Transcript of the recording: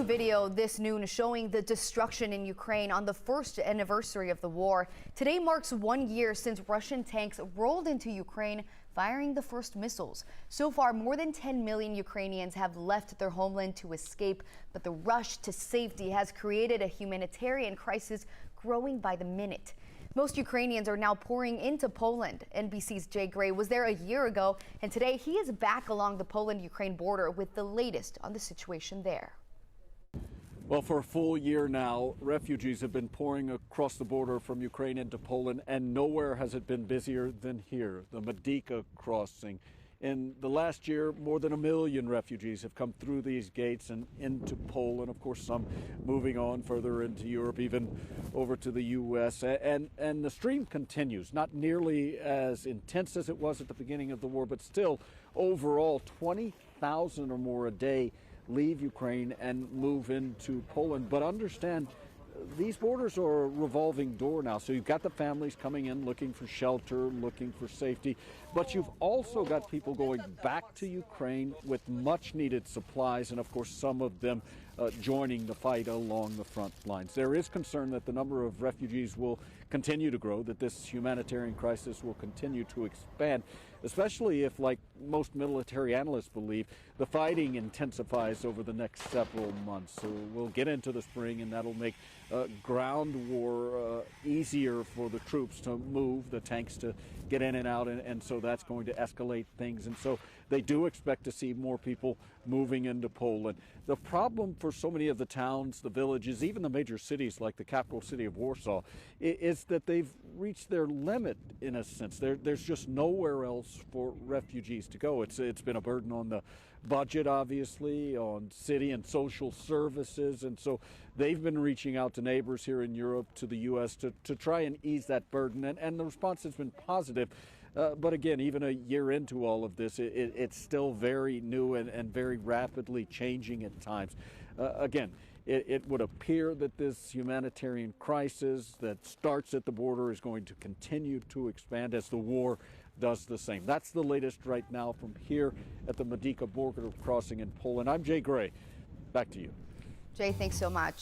new video this noon showing the destruction in Ukraine on the first anniversary of the war. Today marks 1 year since Russian tanks rolled into Ukraine, firing the first missiles. So far, more than 10 million Ukrainians have left their homeland to escape, but the rush to safety has created a humanitarian crisis growing by the minute. Most Ukrainians are now pouring into Poland. NBC's Jay Gray was there a year ago, and today he is back along the Poland-Ukraine border with the latest on the situation there. Well, for a full year now, refugees have been pouring across the border from Ukraine into Poland, and nowhere has it been busier than here, the Medica crossing. In the last year, more than 1 million refugees have come through these gates and into Poland. Of course, some moving on further into Europe, even over to the U.S. And the stream continues, not nearly as intense as it was at the beginning of the war, but still overall 20,000 or more a day leave Ukraine and move into Poland. But understand, these borders are a revolving door now. So you've got the families coming in looking for shelter, looking for safety, but you've also got people going back to Ukraine with much needed supplies, and of course some of them joining the fight along the front lines. There is concern that the number of refugees will continue to grow, that this humanitarian crisis will continue to expand, especially if, like most military analysts believe, the fighting intensifies over the next several months. So we'll get into the spring, and that'll make ground war easier for the troops to move, the tanks to get in and out, and so that's going to escalate things. And so they do expect to see more people moving into Poland. The problem for so many of the towns, the villages, even the major cities like the capital city of Warsaw, is that they've reached their limit in a sense. There's just nowhere else for refugees to go. It's been a burden on the budget, obviously, on city and social services, and so they've been reaching out to neighbors here in Europe, to the U.S. to try and ease that burden, and the response has been positive. But again, even a year into all of this, it's still very new and very rapidly changing at times. Again, it would appear that this humanitarian crisis that starts at the border is going to continue to expand as the war does the same. That's the latest right now from here at the Medica border crossing in Poland. I'm Jay Gray. Back to you. Jay, thanks so much.